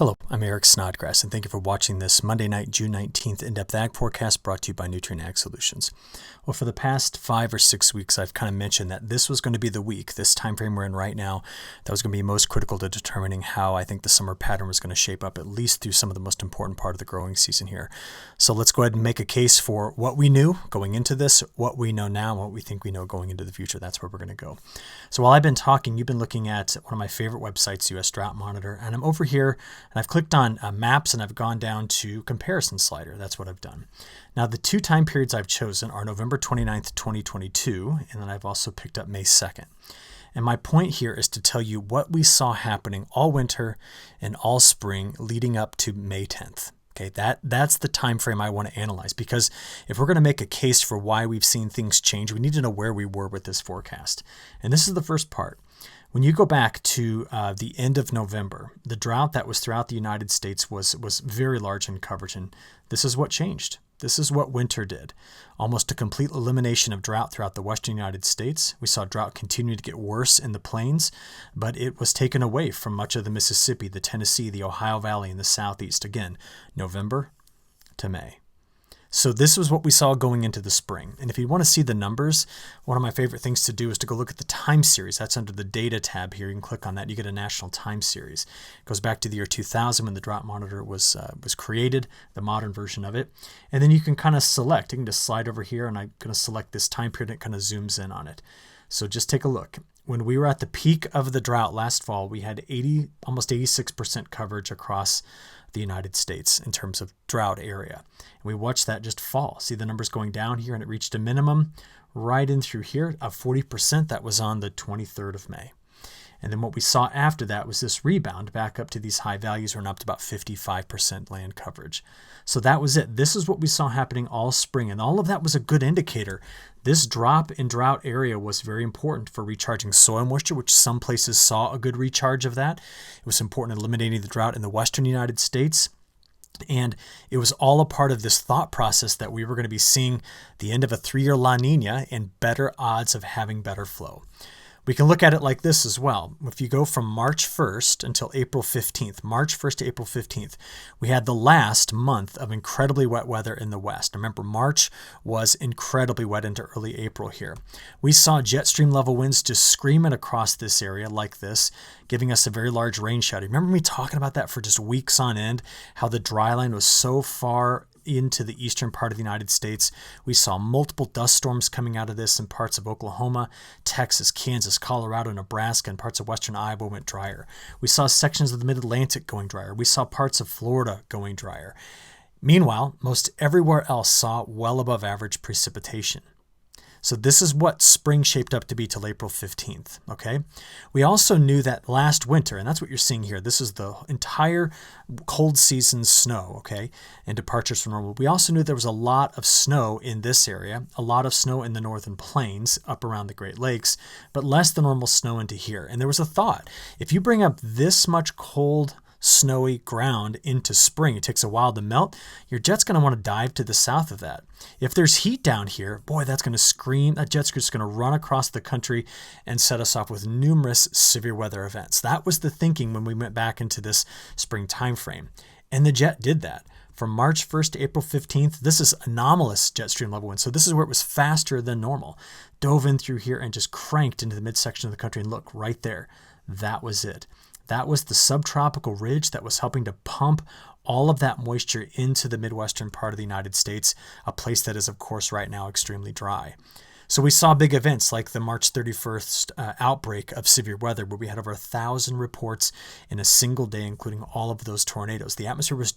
Hello, I'm Eric Snodgrass, and thank you for watching this Monday night, June 19th in-depth ag forecast brought to you by Nutrien Ag Solutions. Well, for the past 5 or 6 weeks, I've kind of mentioned that this was going to be the week, this time frame we're in right now, that was going to be most critical to determining how I think the summer pattern was going to shape up, at least through some of the most important part of the growing season here. So let's go ahead and make a case for what we knew going into this, what we know now, and what we think we know going into the future. That's where we're going to go. So while I've been talking, you've been looking at one of my favorite websites, US Drought Monitor, and I'm over here and I've clicked on maps and I've gone down to comparison slider. That's what I've done. Now the two time periods I've chosen are November 29th, 2022, and then I've also picked up May 2nd. And my point here is to tell you what we saw happening all winter and all spring leading up to May 10th. Okay, that's the time frame I want to analyze, because if we're going to make a case for why we've seen things change, we need to know where we were with this forecast. And this is the first part. When you go back to the end of November, the drought that was throughout the United States was very large in coverage, and this is what changed. This is what winter did. Almost a complete elimination of drought throughout the western United States. We saw drought continue to get worse in the plains, but it was taken away from much of the Mississippi, the Tennessee, the Ohio Valley, and the Southeast. Again, November to May. So this was what we saw going into the spring. And if you want to see the numbers, one of my favorite things to do is to go look at the time series. That's under the data tab here. You can click on that. You get a national time series. It goes back to the year 2000 when the Drought Monitor was created, the modern version of it. And then you can kind of select. You can just slide over here, and I'm going to select this time period, and it kind of zooms in on it. So just take a look. When we were at the peak of the drought last fall, we had almost 86% coverage across the United States in terms of drought area. And we watched that just fall. See the numbers going down here, and it reached a minimum right in through here of 40%. That was on the 23rd of May. And then what we saw after that was this rebound back up to these high values, and up to about 55% land coverage. So that was it. This is what we saw happening all spring, and all of that was a good indicator. This drop in drought area was very important for recharging soil moisture, which some places saw a good recharge of that. It was important in eliminating the drought in the western United States. And it was all a part of this thought process that we were going to be seeing the end of a 3-year La Niña and better odds of having better flow. We can look at it like this as well. If you go from March 1st until April 15th, March 1st to April 15th, we had the last month of incredibly wet weather in the West. Remember, March was incredibly wet into early April here. We saw jet stream level winds just screaming across this area like this, giving us a very large rain shadow. Remember me talking about that for just weeks on end, how the dry line was so far into the eastern part of the United States. We saw multiple dust storms coming out of this in parts of Oklahoma, Texas, Kansas, Colorado, Nebraska, and parts of western Iowa went drier. We saw sections of the mid-Atlantic going drier. We saw parts of Florida going drier. Meanwhile, most everywhere else saw well above average precipitation. So this is what spring shaped up to be till April 15th, okay? We also knew that last winter, and that's what you're seeing here, this is the entire cold season snow, okay, and departures from normal. We also knew there was a lot of snow in this area, a lot of snow in the northern plains up around the Great Lakes, but less than normal snow into here. And there was a thought, if you bring up this much cold, snowy ground into spring, it takes a while to melt, your jet's going to want to dive to the south of that. If there's heat down here, boy, that's going to scream. That jet's just going to run across the country and set us off with numerous severe weather events. That was the thinking when we went back into this spring time frame. And the jet did that. From March 1st to April 15th, this is anomalous jet stream level wind. So this is where it was faster than normal. Dove in through here and just cranked into the midsection of the country. And look, right there, that was it. That was the subtropical ridge that was helping to pump all of that moisture into the Midwestern part of the United States, a place that is, of course, right now extremely dry. So we saw big events like the March 31st outbreak of severe weather, where we had over 1,000 reports in a single day, including all of those tornadoes. The atmosphere was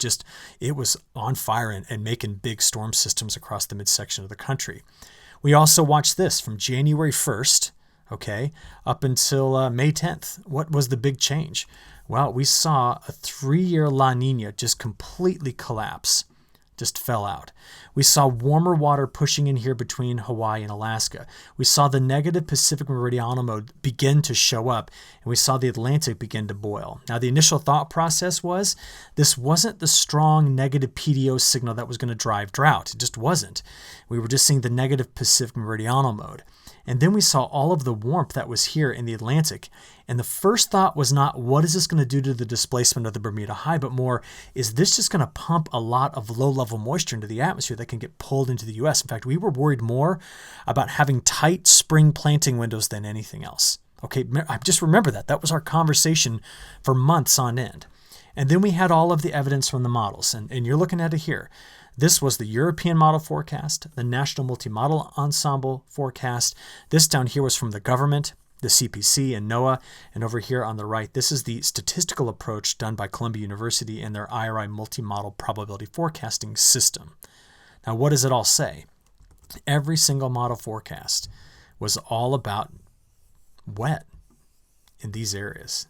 it was on fire and making big storm systems across the midsection of the country. We also watched this from January 1st, okay, up until May 10th. What was the big change? Well, we saw a 3-year La Niña just completely collapse, just fell out. We saw warmer water pushing in here between Hawaii and Alaska. We saw the negative Pacific meridional mode begin to show up, and we saw the Atlantic begin to boil. Now, the initial thought process was this wasn't the strong negative PDO signal that was going to drive drought. It just wasn't. We were just seeing the negative Pacific meridional mode. And then we saw all of the warmth that was here in the Atlantic. And the first thought was not, what is this going to do to the displacement of the Bermuda High, but more, is this just going to pump a lot of low-level moisture into the atmosphere that can get pulled into the U.S.? In fact, we were worried more about having tight spring planting windows than anything else. Okay, I just remember that. That was our conversation for months on end. And then we had all of the evidence from the models, and you're looking at it here. This was the European model forecast, the National Multi-Model Ensemble forecast. This down here was from the government, the CPC and NOAA. And over here on the right, this is the statistical approach done by Columbia University and their IRI multi-model probability forecasting system. Now, what does it all say? Every single model forecast was all about wet in these areas.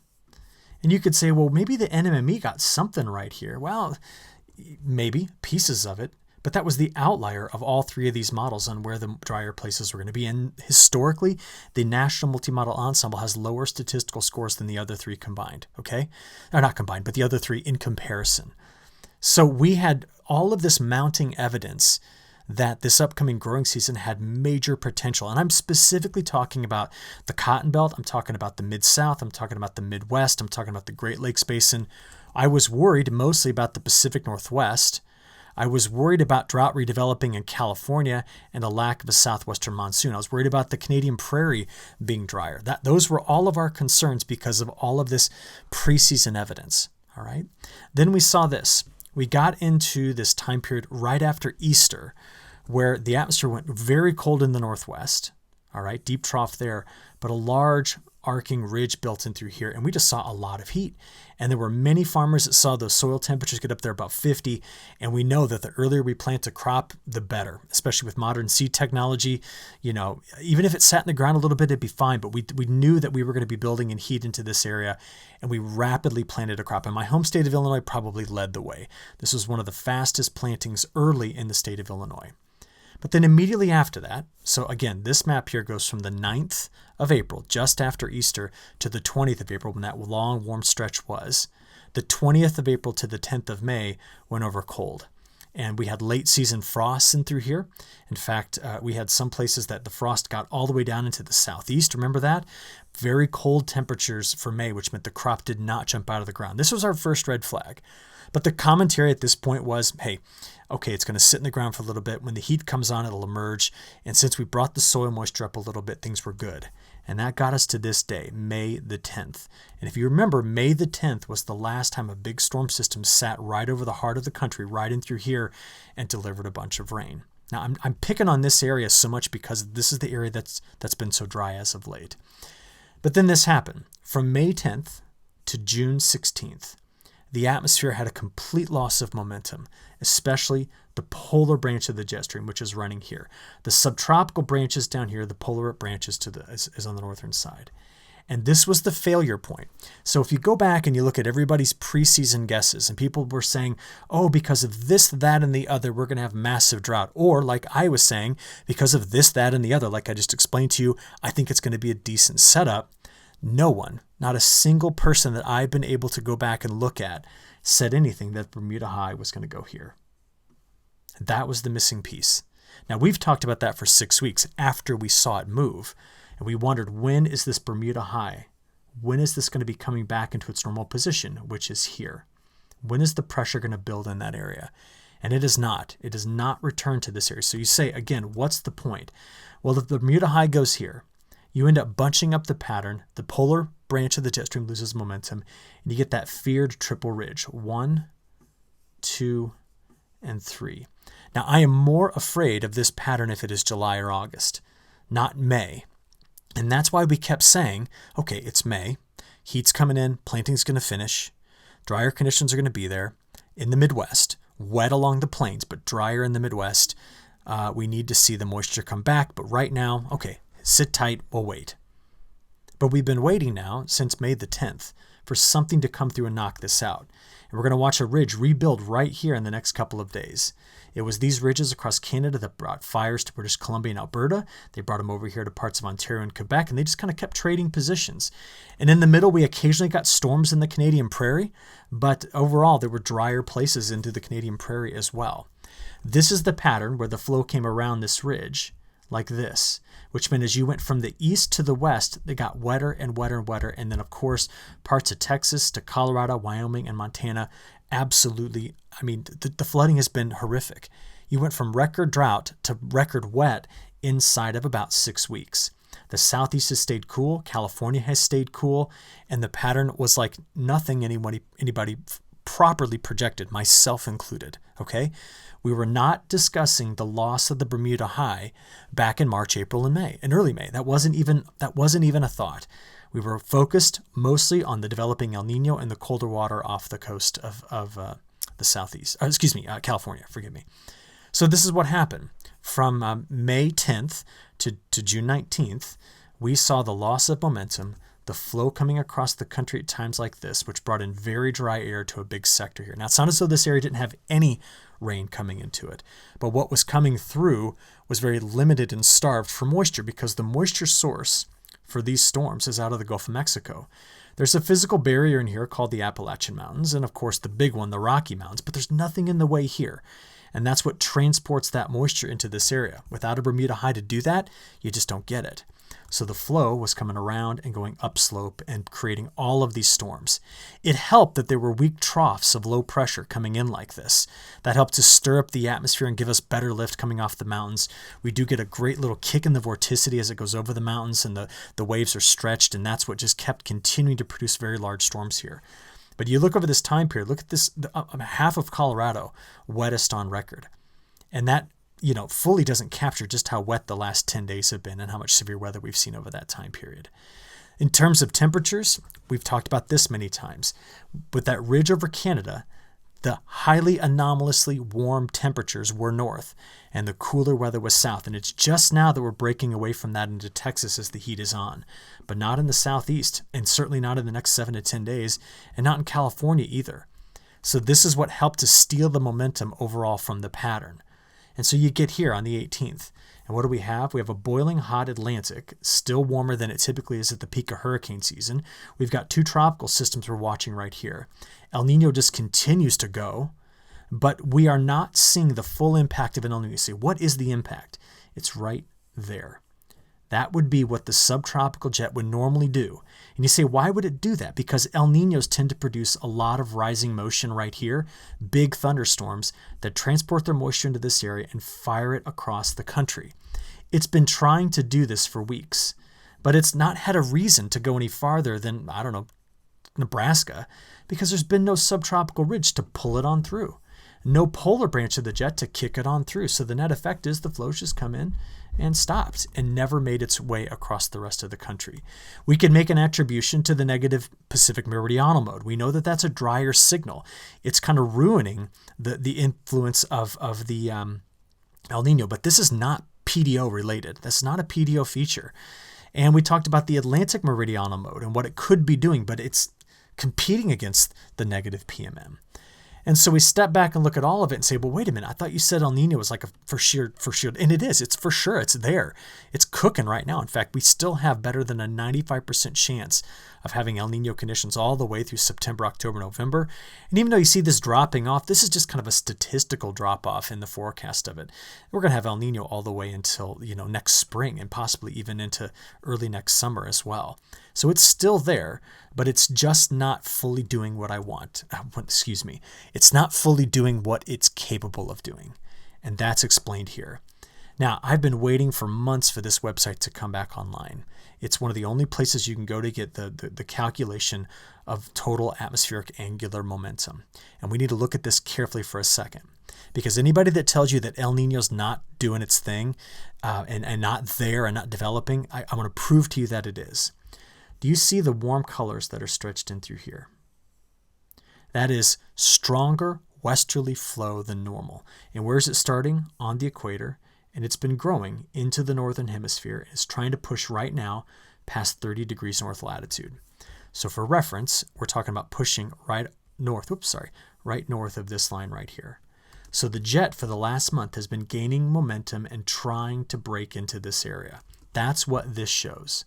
And you could say, well, maybe the NMME got something right here. Well, maybe pieces of it, but that was the outlier of all three of these models on where the drier places were going to be. And historically, the National Multi-Model Ensemble has lower statistical scores than the other three combined, okay? Or not combined, but the other three in comparison. So we had all of this mounting evidence that this upcoming growing season had major potential. And I'm specifically talking about the Cotton Belt. I'm talking about the Mid-South. I'm talking about the Midwest. I'm talking about the Great Lakes Basin. I was worried mostly about the Pacific Northwest. I was worried about drought redeveloping in California and a lack of a southwestern monsoon. I was worried about the Canadian prairie being drier. Those were all of our concerns because of all of this preseason evidence. All right. Then we saw this. We got into this time period right after Easter where the atmosphere went very cold in the Northwest. All right. Deep trough there, but a large arcing ridge built in through here. And we just saw a lot of heat. And there were many farmers that saw those soil temperatures get up there about 50. And we know that the earlier we plant a crop, the better, especially with modern seed technology. You know, even if it sat in the ground a little bit, it'd be fine. But we knew that we were going to be building in heat into this area. And we rapidly planted a crop. And my home state of Illinois probably led the way. This was one of the fastest plantings early in the state of Illinois. But then immediately after that, so again, this map here goes from the 9th of April, just after Easter, to the 20th of April, when that long, warm stretch was. The 20th of April to the 10th of May went over cold. And we had late season frosts in through here. In fact, we had some places that the frost got all the way down into the southeast. Remember that? Very cold temperatures for May, which meant the crop did not jump out of the ground. This was our first red flag. But the commentary at this point was, hey, okay, it's going to sit in the ground for a little bit. When the heat comes on, it'll emerge. And since we brought the soil moisture up a little bit, things were good. And that got us to this day, May the 10th. And if you remember, May the 10th was the last time a big storm system sat right over the heart of the country, right in through here, and delivered a bunch of rain. Now, I'm picking on this area so much because this is the area that's been so dry as of late. But then this happened. From May 10th to June 16th, the atmosphere had a complete loss of momentum, especially the polar branch of the jet stream, which is running here. The subtropical branch is down here. The polar branch is on the northern side. And this was the failure point. So if you go back and you look at everybody's preseason guesses, and people were saying, oh, because of this, that, and the other, we're going to have massive drought. Or like I was saying, because of this, that, and the other, like I just explained to you, I think it's going to be a decent setup. No one, not a single person that I've been able to go back and look at, said anything that Bermuda High was going to go here. That was the missing piece. Now, we've talked about that for 6 weeks after we saw it move. And we wondered, when is this Bermuda High? When is this going to be coming back into its normal position, which is here? When is the pressure going to build in that area? And it is not. It does not return to this area. So you say, again, what's the point? Well, if the Bermuda High goes here, you end up bunching up the pattern. The polar branch of the jet stream loses momentum, and you get that feared triple ridge. 1, 2, and 3. Now, I am more afraid of this pattern if it is July or August, not May. And that's why we kept saying, okay, it's May. Heat's coming in. Planting's going to finish. Drier conditions are going to be there. In the Midwest, wet along the plains, but drier in the Midwest. We need to see the moisture come back. But right now, okay, sit tight. We'll wait. But we've been waiting now since May the 10th for something to come through and knock this out. And we're going to watch a ridge rebuild right here in the next couple of days. It was these ridges across Canada that brought fires to British Columbia and Alberta. They brought them over here to parts of Ontario and Quebec, and they just kind of kept trading positions. And in the middle, we occasionally got storms in the Canadian prairie, but overall, there were drier places into the Canadian prairie as well. This is the pattern where the flow came around this ridge like this, which meant as you went from the east to the west, they got wetter and wetter and wetter. And then, of course, parts of Texas to Colorado, Wyoming, and Montana, absolutely, I mean, the flooding has been horrific. You went from record drought to record wet inside of about 6 weeks. The Southeast has stayed cool. California has stayed cool. And the pattern was like nothing anybody properly projected, myself included. Okay? We were not discussing the loss of the Bermuda high back in March, April, and May, and early May. That wasn't even a thought. We were focused mostly on the developing El Niño and the colder water off the coast of the Southeast. California, forgive me. So this is what happened. From May 10th to June 19th, we saw the loss of momentum, the flow coming across the country at times like this, which brought in very dry air to a big sector here. Now, it's not as though this area didn't have any rain coming into it, but what was coming through was very limited and starved for moisture because the moisture source for these storms is out of the Gulf of Mexico. There's a physical barrier in here called the Appalachian Mountains, and of course the big one, the Rocky Mountains, but there's nothing in the way here. And that's what transports that moisture into this area. Without a Bermuda high to do that, you just don't get it. So the flow was coming around and going upslope and creating all of these storms. It helped that there were weak troughs of low pressure coming in like this. That helped to stir up the atmosphere and give us better lift coming off the mountains. We do get a great little kick in the vorticity as it goes over the mountains, and the waves are stretched, and that's what just kept continuing to produce very large storms here. But you look over this time period, look at this, half of Colorado, wettest on record. And that, fully doesn't capture just how wet the last 10 days have been and how much severe weather we've seen over that time period. In terms of temperatures, we've talked about this many times. With that ridge over Canada, the highly anomalously warm temperatures were north and the cooler weather was south. And it's just now that we're breaking away from that into Texas as the heat is on, but not in the southeast, and certainly not in the next 7 to 10 days, and not in California either. So this is what helped to steal the momentum overall from the pattern. And so you get here on the 18th. And what do we have? We have a boiling hot Atlantic, still warmer than it typically is at the peak of hurricane season. We've got 2 tropical systems we're watching right here. El Niño just continues to go, but we are not seeing the full impact of an El Niño. See, what is the impact? It's right there. That would be what the subtropical jet would normally do. And you say, why would it do that? Because El Niños tend to produce a lot of rising motion right here, big thunderstorms that transport their moisture into this area and fire it across the country. It's been trying to do this for weeks, but it's not had a reason to go any farther than, Nebraska, because there's been no subtropical ridge to pull it on through. No polar branch of the jet to kick it on through. So the net effect is the flows just come in and stopped and never made its way across the rest of the country. We can make an attribution to the negative Pacific meridional mode. We know that that's a drier signal. It's kind of ruining the influence of the El Niño, but this is not PDO related. That's not a PDO feature. And we talked about the Atlantic meridional mode and what it could be doing, but it's competing against the negative PMM. And so we step back and look at all of it and say, well, wait a minute. I thought you said El Niño was like a for sure. And it is. It's for sure. It's there. It's cooking right now. In fact, we still have better than a 95% chance of having El Niño conditions all the way through September, October, November. And even though you see this dropping off, this is just kind of a statistical drop off in the forecast of it. We're going to have El Niño all the way until, next spring and possibly even into early next summer as well. So it's still there, but it's just not fully doing what I want. It's not fully doing what it's capable of doing. And that's explained here. Now, I've been waiting for months for this website to come back online. It's one of the only places you can go to get the calculation of total atmospheric angular momentum. And we need to look at this carefully for a second. Because anybody that tells you that El Niño's not doing its thing and not there and not developing, I want to prove to you that it is. Do you see the warm colors that are stretched in through here? That is stronger westerly flow than normal. And where is it starting? On the equator. And it's been growing into the northern hemisphere. It's trying to push right now past 30 degrees north latitude. So for reference, we're talking about pushing right north of this line right here. So the jet for the last month has been gaining momentum and trying to break into this area. That's what this shows.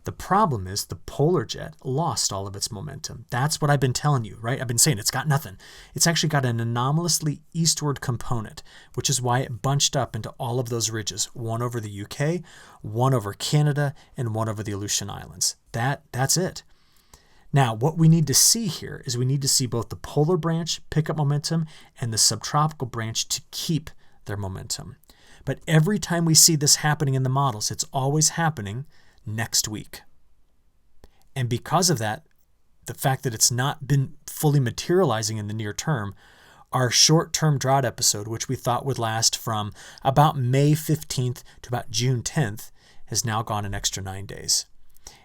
The problem is the polar jet lost all of its momentum. That's what I've been telling you, right? I've been saying it's got nothing. It's actually got an anomalously eastward component, which is why it bunched up into all of those ridges, one over the UK, one over Canada, and one over the Aleutian Islands. That's it. Now, what we need to see here is we need to see both the polar branch pick up momentum and the subtropical branch to keep their momentum. But every time we see this happening in the models, it's always happening next week. And because of that, the fact that it's not been fully materializing in the near term, our short-term drought episode, which we thought would last from about May 15th to about June 10th, has now gone an extra 9 days.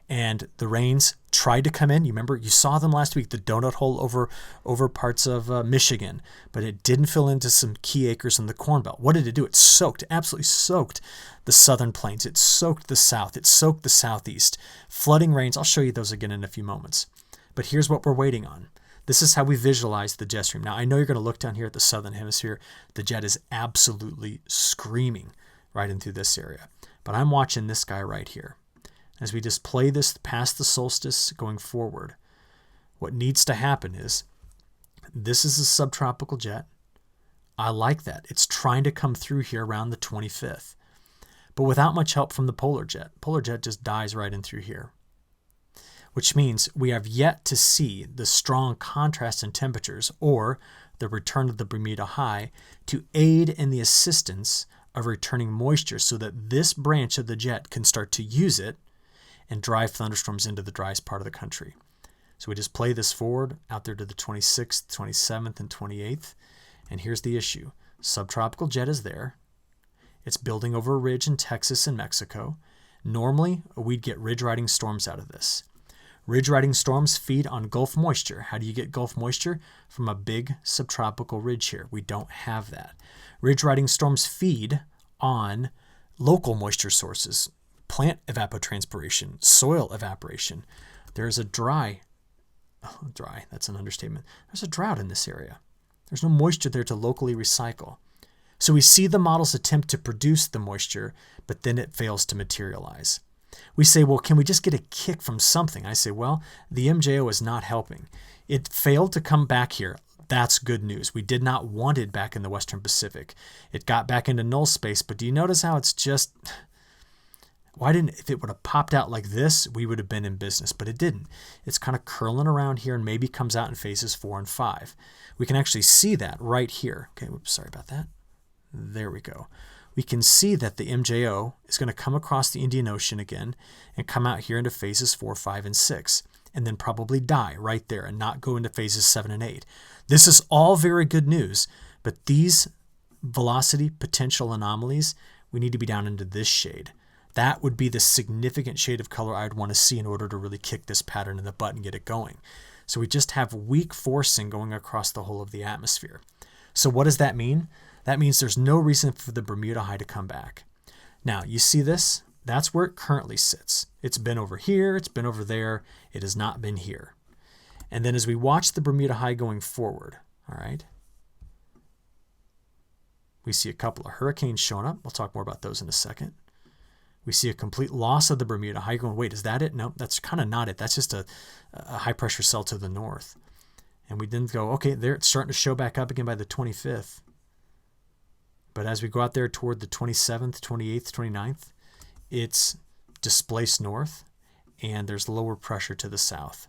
And the rains tried to come in. You remember, you saw them last week, the donut hole over parts of Michigan, but it didn't fill into some key acres in the Cornbelt. What did it do? It soaked, absolutely soaked the southern plains. It soaked the south. It soaked the southeast. Flooding rains, I'll show you those again in a few moments. But here's what we're waiting on. This is how we visualize the jet stream. Now, I know you're going to look down here at the southern hemisphere. The jet is absolutely screaming right into this area. But I'm watching this guy right here. As we just play this past the solstice going forward, what needs to happen is, this is a subtropical jet. I like that. It's trying to come through here around the 25th, but without much help from the polar jet. Polar jet just dies right in through here, which means we have yet to see the strong contrast in temperatures or the return of the Bermuda high to aid in the assistance of returning moisture so that this branch of the jet can start to use it and drive thunderstorms into the driest part of the country. So we just play this forward out there to the 26th, 27th, and 28th. And here's the issue. Subtropical jet is there. It's building over a ridge in Texas and Mexico. Normally, we'd get ridge riding storms out of this. Ridge riding storms feed on Gulf moisture. How do you get Gulf moisture? From a big subtropical ridge here. We don't have that. Ridge riding storms feed on local moisture sources. Plant evapotranspiration, soil evaporation. There's a dry, that's an understatement. There's a drought in this area. There's no moisture there to locally recycle. So we see the models attempt to produce the moisture, but then it fails to materialize. We say, well, can we just get a kick from something? I say, well, the MJO is not helping. It failed to come back here. That's good news. We did not want it back in the Western Pacific. It got back into null space, but do you notice how it's just... if it would have popped out like this, we would have been in business, but it didn't. It's kind of curling around here and maybe comes out in phases 4 and 5. We can actually see that right here. Okay, whoops, sorry about that. There we go. We can see that the MJO is going to come across the Indian Ocean again and come out here into phases 4, 5, and 6, and then probably die right there and not go into phases 7 and 8. This is all very good news, but these velocity potential anomalies, we need to be down into this shade. That would be the significant shade of color I'd want to see in order to really kick this pattern in the butt and get it going. So we just have weak forcing going across the whole of the atmosphere. So what does that mean? That means there's no reason for the Bermuda high to come back. Now, you see this? That's where it currently sits. It's been over here, it's been over there, it has not been here. And then as we watch the Bermuda high going forward, all right, we see a couple of hurricanes showing up. We'll talk more about those in a second. We see a complete loss of the Bermuda high going, wait, is that it? No, that's kind of not it. That's just a high pressure cell to the north. And we then go, okay, there it's starting to show back up again by the 25th. But as we go out there toward the 27th, 28th, 29th, it's displaced north and there's lower pressure to the south.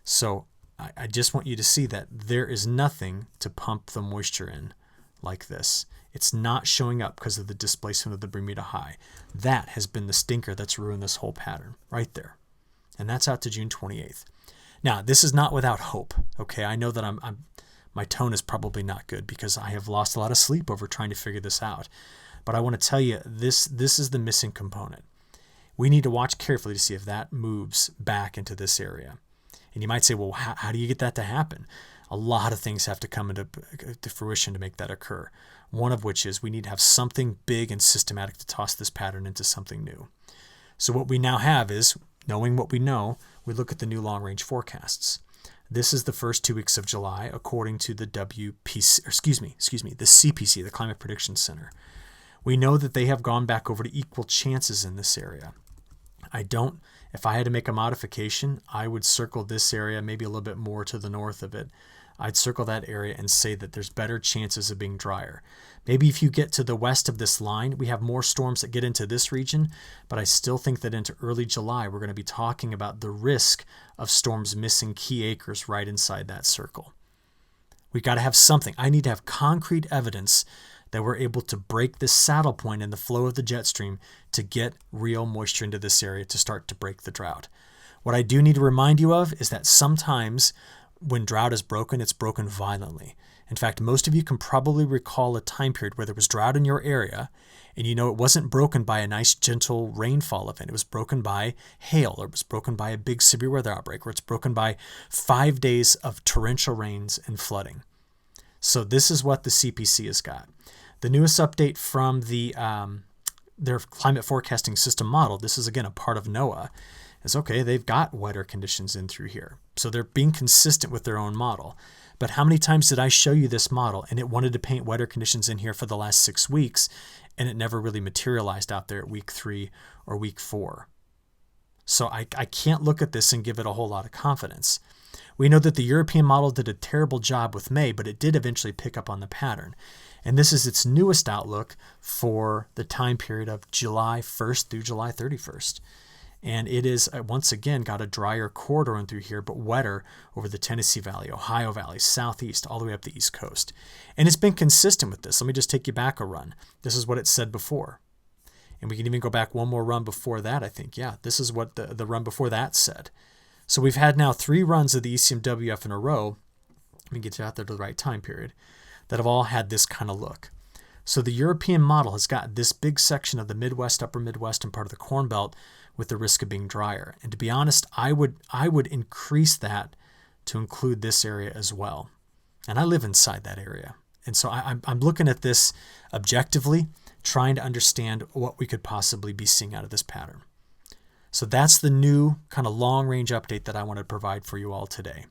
So I just want you to see that there is nothing to pump the moisture in like this. It's not showing up because of the displacement of the Bermuda high. That has been the stinker that's ruined this whole pattern right there. And that's out to June 28th. Now, this is not without hope. Okay, I know that my tone is probably not good because I have lost a lot of sleep over trying to figure this out. But I want to tell you, this is the missing component. We need to watch carefully to see if that moves back into this area. And you might say, well, how do you get that to happen? A lot of things have to come into fruition to make that occur. One of which is we need to have something big and systematic to toss this pattern into something new. So what we now have is, knowing what we know, we look at the new long-range forecasts. This is the first 2 weeks of July, according to the the CPC, the Climate Prediction Center. We know that they have gone back over to equal chances in this area. I don't If I had to make a modification, I would circle this area, maybe a little bit more to the north of it. I'd circle that area and say that there's better chances of being drier. Maybe if you get to the west of this line, we have more storms that get into this region, but I still think that into early July, we're going to be talking about the risk of storms missing key acres right inside that circle. We got to have something. I need to have concrete evidence that we're able to break this saddle point in the flow of the jet stream to get real moisture into this area to start to break the drought. What I do need to remind you of is that sometimes when drought is broken, it's broken violently. In fact, most of you can probably recall a time period where there was drought in your area, and you know it wasn't broken by a nice gentle rainfall event. It was broken by hail, or it was broken by a big severe weather outbreak, or it's broken by 5 days of torrential rains and flooding. So this is what the CPC has got. The newest update from their climate forecasting system model, this is again a part of NOAA, is okay, they've got wetter conditions in through here. So they're being consistent with their own model. But how many times did I show you this model and it wanted to paint wetter conditions in here for the last 6 weeks and it never really materialized out there at week 3 or week 4? So I can't look at this and give it a whole lot of confidence. We know that the European model did a terrible job with May, but it did eventually pick up on the pattern. And this is its newest outlook for the time period of July 1st through July 31st. And it is, once again, got a drier corridor in through here, but wetter over the Tennessee Valley, Ohio Valley, southeast, all the way up the East Coast. And it's been consistent with this. Let me just take you back a run. This is what it said before. And we can even go back one more run before that, I think. Yeah, this is what the run before that said. So we've had now 3 runs of the ECMWF in a row. Let me get you out there to the right time period, that have all had this kind of look. So the European model has got this big section of the Midwest, upper Midwest, and part of the Cornbelt with the risk of being drier. And to be honest, I would increase that to include this area as well. And I live inside that area. And so I'm looking at this objectively, trying to understand what we could possibly be seeing out of this pattern. So that's the new kind of long-range update that I want to provide for you all today.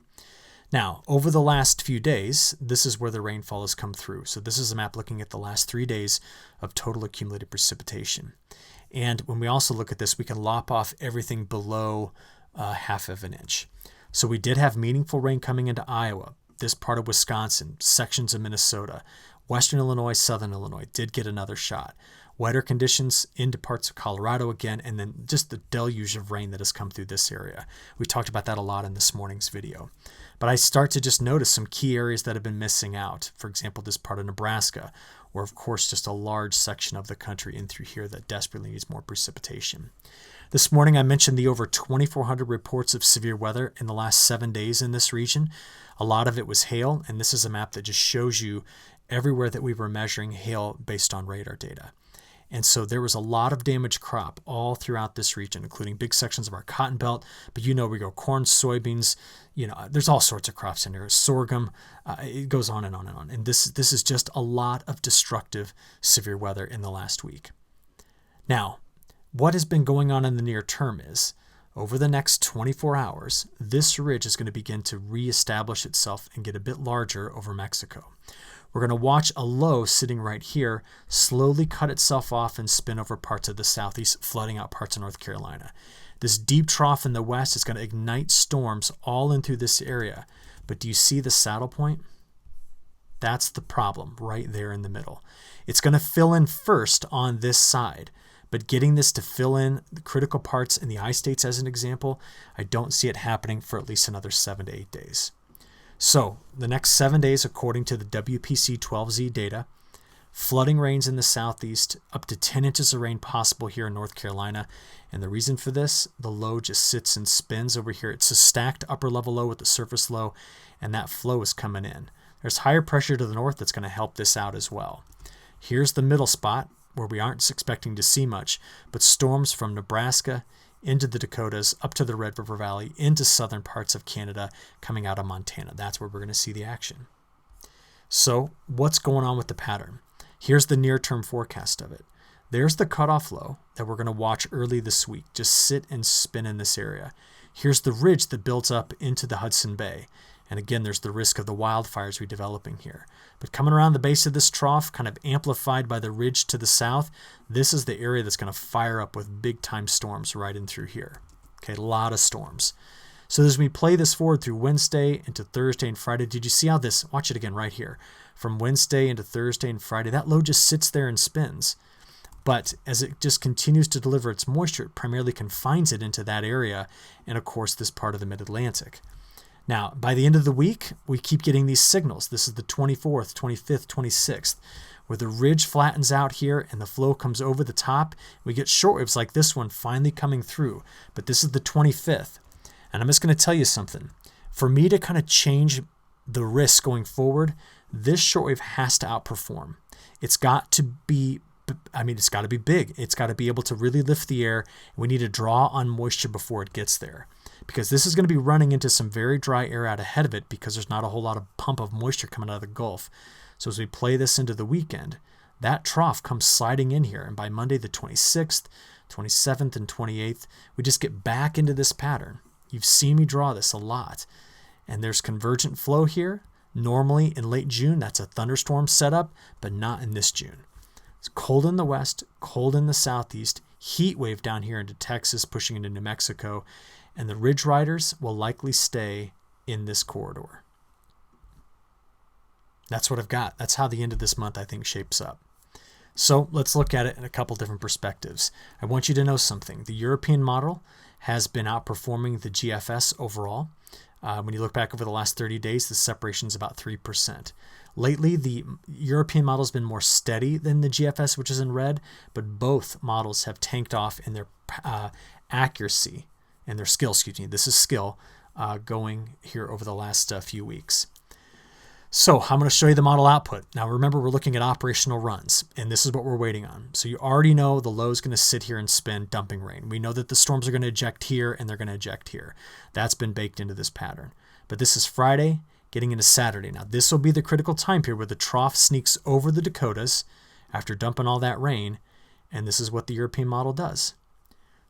Now, over the last few days, this is where the rainfall has come through. So this is a map looking at the last 3 days of total accumulated precipitation. And when we also look at this, we can lop off everything below 1/2 inch. So we did have meaningful rain coming into Iowa, this part of Wisconsin, sections of Minnesota, western Illinois, southern Illinois did get another shot. Wetter conditions into parts of Colorado again, and then just the deluge of rain that has come through this area. We talked about that a lot in this morning's video. But I start to just notice some key areas that have been missing out. For example, this part of Nebraska, or of course just a large section of the country in through here that desperately needs more precipitation. This morning I mentioned the over 2,400 reports of severe weather in the last 7 days in this region. A lot of it was hail, and this is a map that just shows you everywhere that we were measuring hail based on radar data. And so there was a lot of damaged crop all throughout this region, including big sections of our cotton belt. But we go corn, soybeans, there's all sorts of crops in there. Sorghum, it goes on and on and on. And this is just a lot of destructive severe weather in the last week. Now, what has been going on in the near term is, over the next 24 hours, this ridge is going to begin to reestablish itself and get a bit larger over Mexico. We're going to watch a low sitting right here slowly cut itself off and spin over parts of the southeast, flooding out parts of North Carolina. This deep trough in the west is going to ignite storms all in through this area. But do you see the saddle point? That's the problem right there in the middle. It's going to fill in first on this side. But getting this to fill in the critical parts in the I-states as an example, I don't see it happening for at least another 7 to 8 days. So the next 7 days, according to the WPC 12Z data, flooding rains in the southeast, up to 10 inches of rain possible here in North Carolina. And the reason for this, the low just sits and spins over here. It's a stacked upper level low with the surface low, and that flow is coming in. There's higher pressure to the north that's going to help this out as well. Here's the middle spot where we aren't expecting to see much, but storms from Nebraska into the Dakotas, up to the Red River Valley, into southern parts of Canada, coming out of Montana. That's where we're going to see the action. So what's going on with the pattern? Here's the near-term forecast of it. There's the cutoff low that we're going to watch early this week. Just sit and spin in this area. Here's the ridge that builds up into the Hudson Bay. And again, there's the risk of the wildfires redeveloping here. But coming around the base of this trough, kind of amplified by the ridge to the south, this is the area that's going to fire up with big-time storms right in through here. Okay, a lot of storms. So as we play this forward through Wednesday into Thursday and Friday, did you see how this, watch it again right here, from Wednesday into Thursday and Friday, that low just sits there and spins. But as it just continues to deliver its moisture, it primarily confines it into that area and, of course, this part of the mid-Atlantic. Now, by the end of the week, we keep getting these signals. This is the 24th, 25th, 26th, where the ridge flattens out here and the flow comes over the top. We get shortwaves like this one finally coming through. But this is the 25th. And I'm just going to tell you something. For me to kind of change the risk going forward, this shortwave has to outperform. It's got to be, it's got to be big. It's got to be able to really lift the air. We need to draw on moisture before it gets there, because this is going to be running into some very dry air out ahead of it because there's not a whole lot of pump of moisture coming out of the Gulf. So as we play this into the weekend, that trough comes sliding in here. And by Monday the 26th, 27th, and 28th, we just get back into this pattern. You've seen me draw this a lot. And there's convergent flow here. Normally in late June, that's a thunderstorm setup, but not in this June. It's cold in the west, cold in the southeast, heat wave down here into Texas, pushing into New Mexico, and the ridge riders will likely stay in this corridor. That's what I've got. That's how the end of this month, I think, shapes up. So let's look at it in a couple different perspectives. I want you to know something. The European model has been outperforming the GFS overall. When you look back over the last 30 days, the separation is about 3%. Lately, the European model has been more steady than the GFS, which is in red, but both models have tanked off in their accuracy and their skill, This is skill going here over the last few weeks. So I'm going to show you the model output. Now remember, we're looking at operational runs, and this is what we're waiting on. So you already know the low is going to sit here and spin dumping rain. We know that the storms are going to eject here and they're going to eject here. That's been baked into this pattern. But this is Friday getting into Saturday. Now this will be the critical time period where the trough sneaks over the Dakotas after dumping all that rain, and this is what the European model does.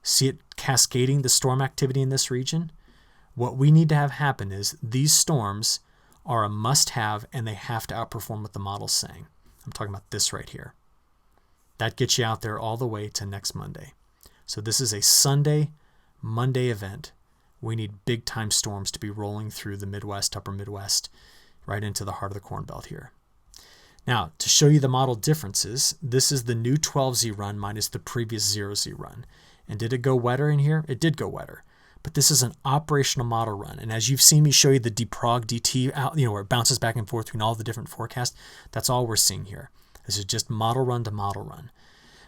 See it cascading the storm activity in this region? What we need to have happen is these storms are a must-have, and they have to outperform what the model's saying. I'm talking about this right here. That gets you out there all the way to next Monday. So this is a Sunday, Monday event. We need big-time storms to be rolling through the Midwest, upper Midwest, right into the heart of the Corn Belt here. Now, to show you the model differences, this is the new 12Z run minus the previous 0Z run. And did it go wetter in here? It did go wetter. But this is an operational model run. And as you've seen me show you the deprog DT out, where it bounces back and forth between all the different forecasts, that's all we're seeing here. This is just model run to model run.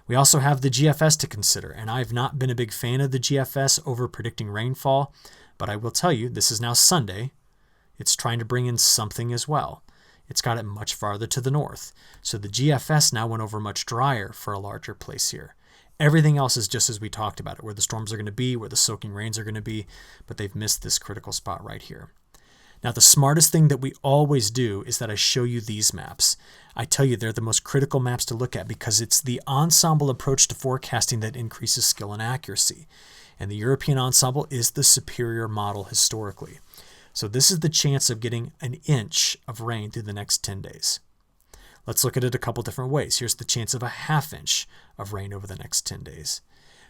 We also have the GFS to consider, and I've not been a big fan of the GFS over predicting rainfall, but I will tell you, this is now Sunday. It's trying to bring in something as well. It's got it much farther to the north. So the GFS now went over much drier for a larger place here. Everything else is just as we talked about it, where the storms are going to be, where the soaking rains are going to be, but they've missed this critical spot right here. Now, the smartest thing that we always do is that I show you these maps. I tell you they're the most critical maps to look at because it's the ensemble approach to forecasting that increases skill and accuracy. And the European ensemble is the superior model historically. So this is the chance of getting an inch of rain through the next 10 days. Let's look at it a couple different ways. Here's the chance of a ½ inch of rain over the next 10 days.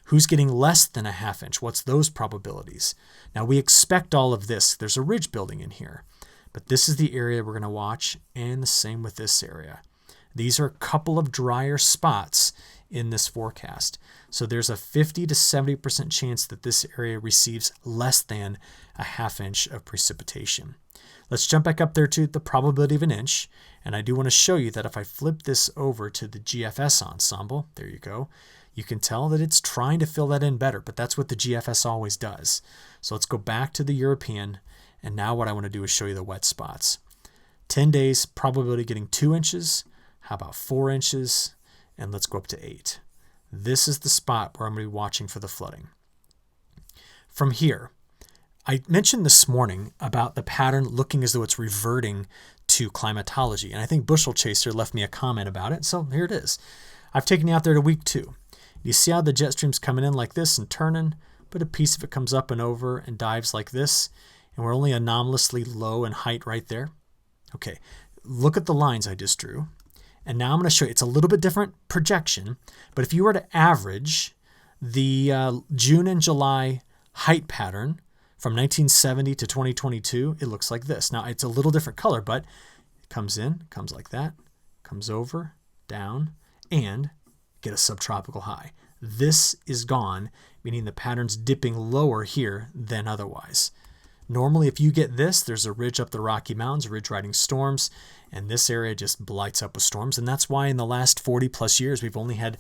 Who's getting less than a ½ inch? What's those probabilities? Now, we expect all of this. There's a ridge building in here, but this is the area we're going to watch, and the same with this area. These are a couple of drier spots in this forecast. So there's a 50 to 70% chance that this area receives less than a ½ inch of precipitation. Let's jump back up there to the probability of an inch. And I do want to show you that if I flip this over to the GFS ensemble, there you go, you can tell that it's trying to fill that in better, but that's what the GFS always does. So let's go back to the European, and now what I want to do is show you the wet spots. 10 days, probability getting 2 inches. How about 4 inches? And let's go up to 8. This is the spot where I'm going to be watching for the flooding. From here, I mentioned this morning about the pattern looking as though it's reverting to climatology, and I think Bushel Chaser left me a comment about it, so here it is. I've taken you out there to week 2. You see how the jet stream's coming in like this and turning, but a piece of it comes up and over and dives like this, and we're only anomalously low in height right there. Okay, look at the lines I just drew, and now I'm going to show you, it's a little bit different projection, but if you were to average the June and July height pattern from 1970 to 2022, it looks like this. Now, it's a little different color, but it comes in, comes like that, comes over, down, and get a subtropical high. This is gone, meaning the pattern's dipping lower here than otherwise. Normally, if you get this, there's a ridge up the Rocky Mountains, ridge riding storms, and this area just blights up with storms. And that's why in the last 40 plus years, we've only had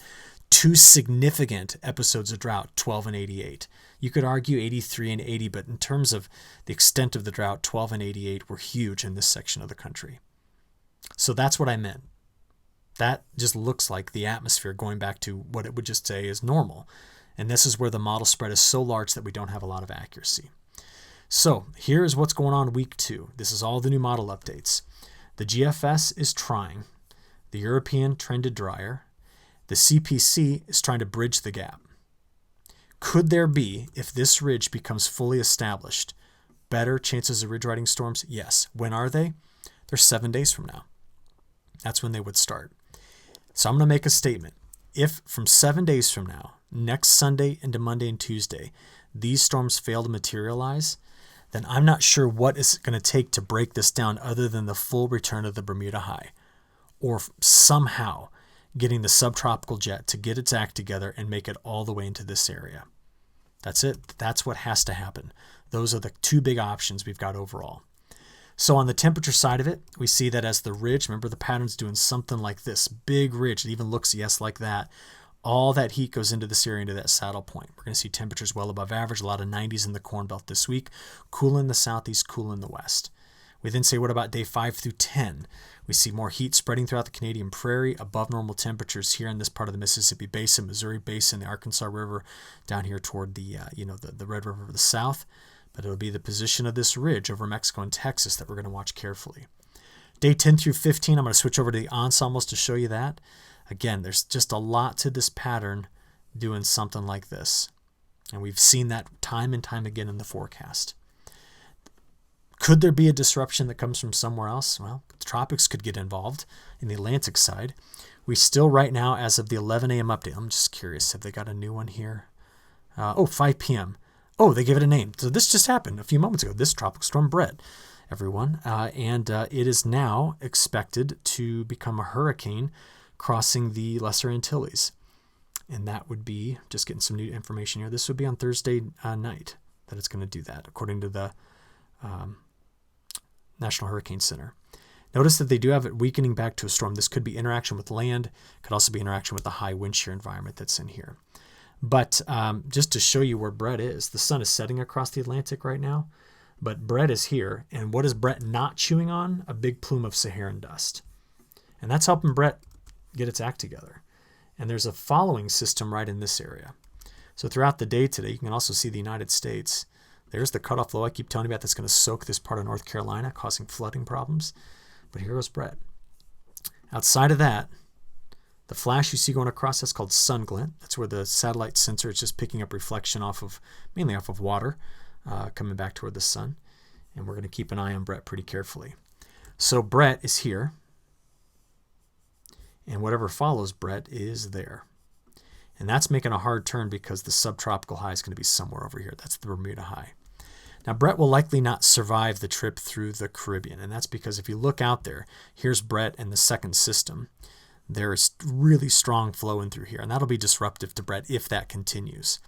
2 significant episodes of drought, 12 and 88. You could argue 83 and 80, but in terms of the extent of the drought, 12 and 88 were huge in this section of the country. So that's what I meant. That just looks like the atmosphere going back to what it would just say is normal. And this is where the model spread is so large that we don't have a lot of accuracy. So here is what's going on week 2. This is all the new model updates. The GFS is trying. The European trended drier. The CPC is trying to bridge the gap. Could there be, if this ridge becomes fully established, better chances of ridge riding storms? Yes. When are they? They're 7 days from now. That's when they would start. So I'm going to make a statement. If from 7 days from now, next Sunday into Monday and Tuesday, these storms fail to materialize, then I'm not sure what it's going to take to break this down other than the full return of the Bermuda high, or somehow getting the subtropical jet to get its act together and make it all the way into this area. That's it. That's what has to happen. Those are the 2 big options we've got overall. So on the temperature side of it, we see that as the ridge, remember the pattern's doing something like this, big ridge. It even looks, yes, like that. All that heat goes into this area, into that saddle point. We're going to see temperatures well above average, a lot of 90s in the Cornbelt this week, cool in the southeast, cool in the west. We then say, what about day 5 through 10? We see more heat spreading throughout the Canadian prairie, above normal temperatures here in this part of the Mississippi Basin, Missouri Basin, the Arkansas River, down here toward the Red River of the south. But it'll be the position of this ridge over Mexico and Texas that we're going to watch carefully. Day 10 through 15, I'm going to switch over to the ensembles to show you that. Again, there's just a lot to this pattern doing something like this. And we've seen that time and time again in the forecast. Could there be a disruption that comes from somewhere else? Well, the tropics could get involved in the Atlantic side. We still right now, as of the 11 a.m. update, I'm just curious, have they got a new one here? 5 p.m. Oh, they gave it a name. So this just happened a few moments ago. This tropical storm Bret, everyone. And it is now expected to become a hurricane crossing the Lesser Antilles. And that would be, just getting some new information here, this would be on Thursday night that it's going to do that, according to the National Hurricane Center. Notice that they do have it weakening back to a storm. This could be interaction with land, could also be interaction with the high wind shear environment that's in here. But just to show you where Bret is, the sun is setting across the Atlantic right now, but Bret is here. And what is Bret not chewing on? A big plume of Saharan dust. And that's helping Bret get its act together. And there's a following system right in this area. So throughout the day today, you can also see the United States. There's the cutoff low I keep telling you about that's going to soak this part of North Carolina, causing flooding problems. But here goes Bret. Outside of that, the flash you see going across, that's called sun glint. That's where the satellite sensor is just picking up reflection mainly off of water, coming back toward the sun. And we're going to keep an eye on Bret pretty carefully. So Bret is here. And whatever follows Bret is there. And that's making a hard turn because the subtropical high is going to be somewhere over here. That's the Bermuda high. Now, Bret will likely not survive the trip through the Caribbean. And that's because if you look out there, here's Bret and the second system. There is really strong flow in through here. And that'll be disruptive to Bret if that continues.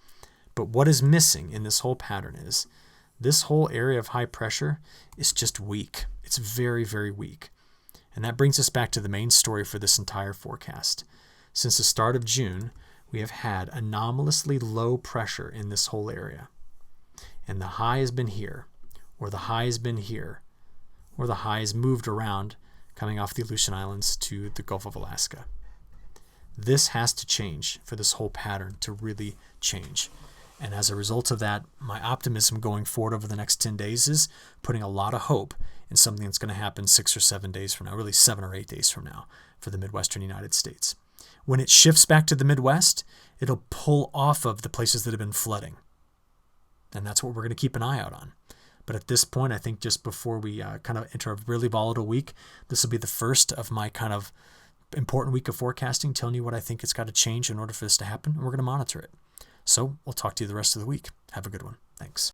But what is missing in this whole pattern is this whole area of high pressure is just weak. It's very, very weak. And that brings us back to the main story for this entire forecast. Since the start of June, we have had anomalously low pressure in this whole area. And the high has been here, or the high has been here, or the high has moved around coming off the Aleutian Islands to the Gulf of Alaska. This has to change for this whole pattern to really change. And as a result of that, my optimism going forward over the next 10 days is putting a lot of hope in something that's going to happen 6 or 7 days from now, really 7 or 8 days from now for the Midwestern United States. When it shifts back to the Midwest, it'll pull off of the places that have been flooding. And that's what we're going to keep an eye out on. But at this point, I think just before we kind of enter a really volatile week, this will be the first of my kind of important week of forecasting, telling you what I think it's got to change in order for this to happen, and we're going to monitor it. So we'll talk to you the rest of the week. Have a good one. Thanks.